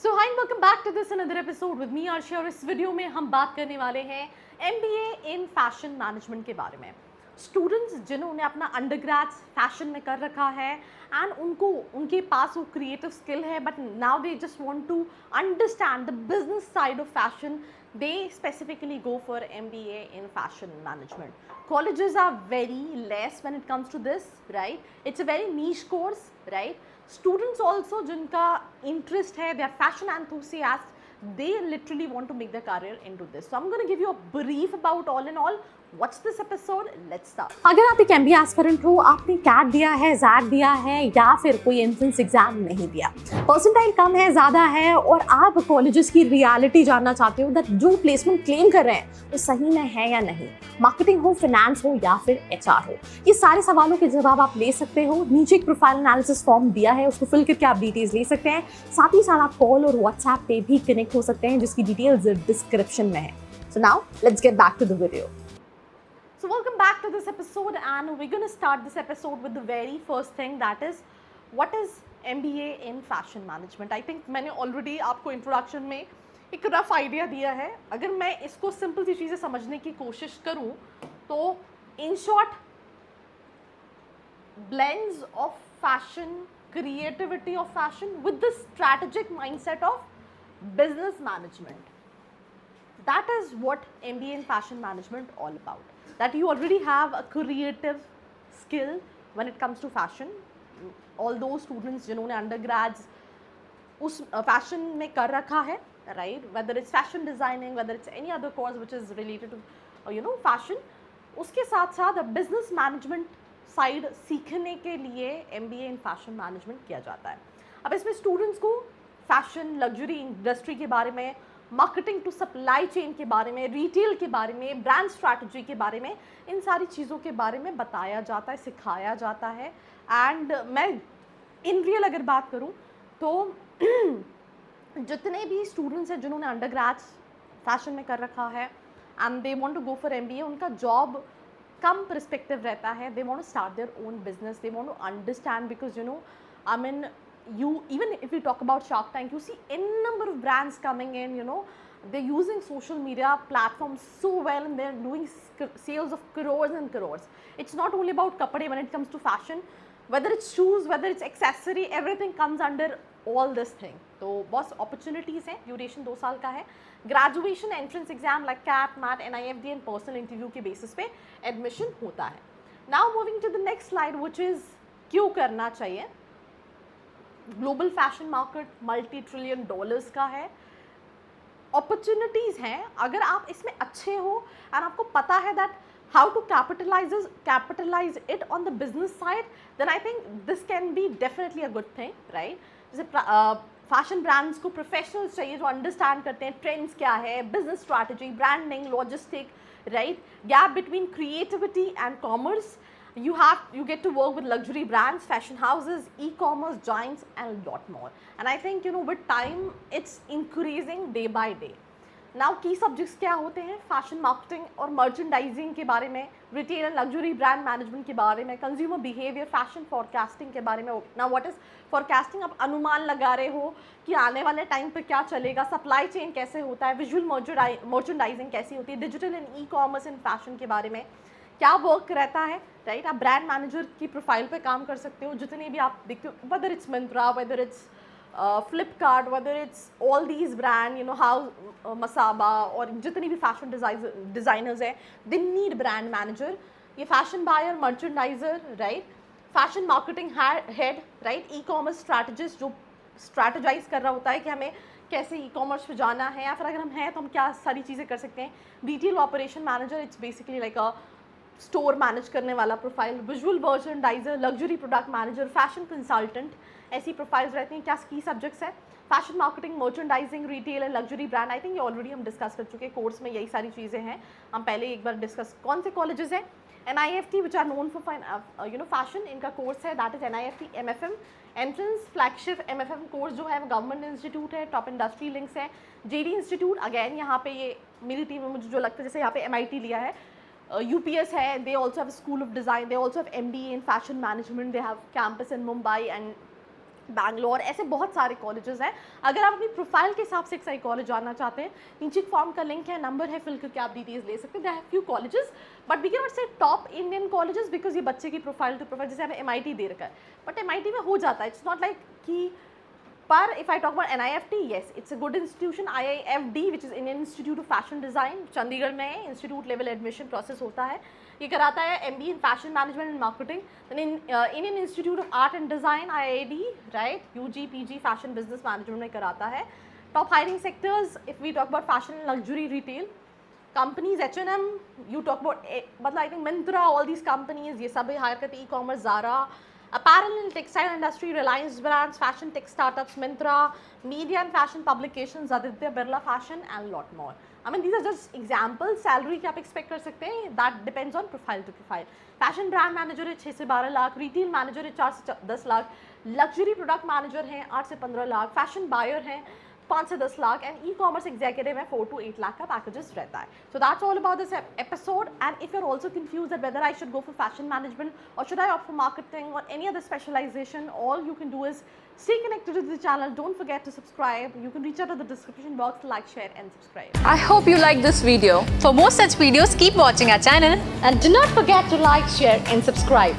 So hi welcome back to this another episode with me Arshi और इस video में हम बात करने वाले हैं एमबीए इन फैशन मैनेजमेंट के बारे में। स्टूडेंट्स जिन्होंने अपना अंडरग्रेड्स फैशन में कर रखा है एंड उनके पास वो क्रिएटिव स्किल है but now they just want to understand the business side of fashion, they specifically go for MBA in fashion management. Colleges are very less when it comes to this, right? It's a very niche course, right? Students also जिनका interest है, they are fashion enthusiasts, they literally want to make their career into this. So I'm going to give you a brief about all in all. What's this episode? Let's start. अगर आप एक MBA aspirant हो, आपने cat दिया है, jet दिया है या फिर कोई एंट्रेंस एग्जाम नहीं दिया, परसेंटाइल कम है, ज़्यादा है और आप कॉलेजेस की रियलिटी जानना चाहते हो दैट जो प्लेसमेंट क्लेम कर रहे हैं वो सही में है या नहीं, मार्केटिंग हो, फाइनेंस हो या फिर HR हो, ये सारे सवालों के जवाब आप ले सकते हो। नीचे एक प्रोफाइल एनालिसिस फॉर्म दिया है, उसको फिल करके आप डिटेल्स ले सकते हैं। साथ ही साथ आप कॉल और व्हाट्सएप पे भी कनेक्ट हो सकते हैं जिसकी डिटेल्स डिस्क्रिप्शन में है। So now let's get back to the video. So welcome back to this episode and we're going to start this episode with the very first thing, that is what is MBA in fashion management. I think मैंने already आपको introduction में एक rough idea दिया है। अगर मैं इसको simple सी चीज़ें समझने की कोशिश करूँ तो in short blends of fashion, creativity of fashion with the strategic mindset of business management. That is what MBA in fashion management all about. That you already have a creative skill when it comes to fashion. All those students जिन्होंने undergrads उस fashion में कर रखा है, right? Whether it's fashion designing, whether it's any other course which is related to fashion, उसके साथ साथ business management side सीखने के लिए MBA in fashion management किया जाता है। अब इसमें students को fashion, luxury industry के बारे में, मार्केटिंग टू सप्लाई चेन के बारे में, रिटेल के बारे में, ब्रांड स्ट्रैटेजी के बारे में, इन सारी चीज़ों के बारे में बताया जाता है, सिखाया जाता है। एंड मैं इन रियल अगर बात करूं तो जितने भी स्टूडेंट्स हैं जिन्होंने अंडरग्रेड्स फैशन में कर रखा है and they want to go for MBA, उनका जॉब कम पर्सपेक्टिव रहता है। They want to start their own business, they want to understand because I mean even if we talk about Shark Tank, you see n number of brands coming in, they're using social media platforms so well and they're doing sales of crores and crores. It's not only about kapade when it comes to fashion, whether it's shoes, whether it's accessory, everything comes under all this thing. तो बहुत opportunities हैं, duration 2 साल का है, graduation entrance exam like CAT, MAT, NIFD and personal interview के basis पे admission होता है। Now moving to the next slide, which is क्यों करना चाहिए। ग्लोबल फैशन मार्केट $multi-trillion का है, अपॉर्चुनिटीज़ हैं। अगर आप इसमें अच्छे हो एंड आपको पता है that how to capitalize it on the business side, then I think this can be definitely a good thing, right. जैसे फैशन ब्रांड्स को प्रोफेशनल्स चाहिए जो अंडरस्टैंड करते हैं ट्रेंड्स क्या है, business strategy, branding, logistic, right, gap between creativity and commerce. You get to work with luxury brands, fashion houses, e-commerce giants and a lot more. And I think with time it's increasing day by day. Now key subjects क्या होते हैं, fashion marketing और merchandising के बारे में, retail and luxury brand management के बारे में, कंज्यूमर बिहेवियर, फैशन फोरकास्टिंग के बारे में। नाउ व्हाट इज फोरकास्टिंग, आप अनुमान लगा रहे हो कि आने वाले टाइम पे क्या चलेगा, सप्लाई चेन कैसे होता है, विजुअल मर्चेंडाइजिंग कैसी होती है, digital and e commerce and fashion के बारे में क्या वर्क रहता है, राइट। आप ब्रांड मैनेजर की प्रोफाइल पे काम कर सकते हो। जितने भी आप देखते हो, whether it's Myntra, whether it's Flipkart, whether it's all these brand, how Masaba और जितनी भी फैशन डिज़ाइनर्स हैं, दे नीड ब्रांड मैनेजर। ये fashion buyer, merchandiser, right, fashion marketing head, right, e commerce strategist जो स्ट्रैटेजाइज कर रहा होता है कि हमें कैसे ई कॉमर्स पे जाना है, या फिर अगर हम हैं तो हम क्या सारी चीज़ें कर सकते हैं। Detail operation manager, it's basically like a store manage करने वाला profile. Visual merchandiser, luxury product manager, fashion consultant, ऐसी प्रोफाइल्स रहती हैं। क्या की सब्जेक्ट्स है, fashion marketing, merchandising, retail and luxury brand. I think ये ऑलरेडी हम डिस्कस कर चुके हैं, कोर्स में यही सारी चीज़ें हैं। हम पहले एक बार डिस्कस, कौन से कॉलेजेस हैं, NIFT which are known for fashion, इनका कोर्स है, that is NIFT MFM entrance flagship MFM course जो है वो गवर्नमेंट इंस्टीट्यूट है, टॉप इंडस्ट्री लिंक्स है। JD इंस्टीट्यूट, अगेन यहाँ पे ये मेरी टीम में मुझे जो लगता है, जैसे यहाँ पे MIT लिया है, UPS है, they also have a school of design, they also have MBA in fashion management, they have campus in Mumbai and Bangalore, ऐसे बहुत सारे कॉलेजेस हैं। अगर आप अपनी प्रोफाइल के हिसाब से एक सही कॉलेज जानना चाहते हैं, नीचे एक फॉर्म का लिंक है, नंबर है, फिल करके आप डिटेल्स ले सकते हैं। There have few colleges, but we can not say top Indian colleges because ये बच्चे की प्रोफाइल टू प्रोफाइल, जैसे हमें MIT दे रखा है, बट MIT में हो जाता है, इट्स नॉट लाइक कि पर if I talk about NIFT, yes, it's a good institution. IIFD, which is Indian Institute of Fashion Design, Chandigarh में इंस्टीट्यूट लेवल एडमिशन प्रोसेस होता है, ये कराता है MBA in Fashion Management and Marketing. Then in Indian Institute of Art and Design, IID, right, UG PG Fashion Business Management में कराता है. Top hiring sectors, if we talk about fashion and luxury retail companies, H&M, you talk about मतलब I think Myntra, all these companies, ये सब higher करते हैं, e-commerce, Zara, apparel and textile industry, Reliance Brands, fashion tech startups, Myntra, media and fashion publications, Aditya Birla Fashion, and lot more. I mean, these are just examples. Salary क्या आप expect कर सकते हैं, that depends on profile to profile. Fashion brand manager है 6 से 12 lakh, retail manager है 4 से 10 lakh, luxury product manager हैं 8 से 15 लाख, fashion buyer हैं 5 से 10 लाख, एंड e-commerce executive है 4 to 8 लाख का पैकेजेस रहता है. So that's all about this episode. And if you're also confused that whether I should go for fashion management or should I opt for marketing or any other specialization, all you can do is stay connected to the channel. Don't forget to subscribe. You can reach out to the description box, like, share and subscribe. I hope you like this video. For more such videos, keep watching our channel. And do not forget to like, share and subscribe.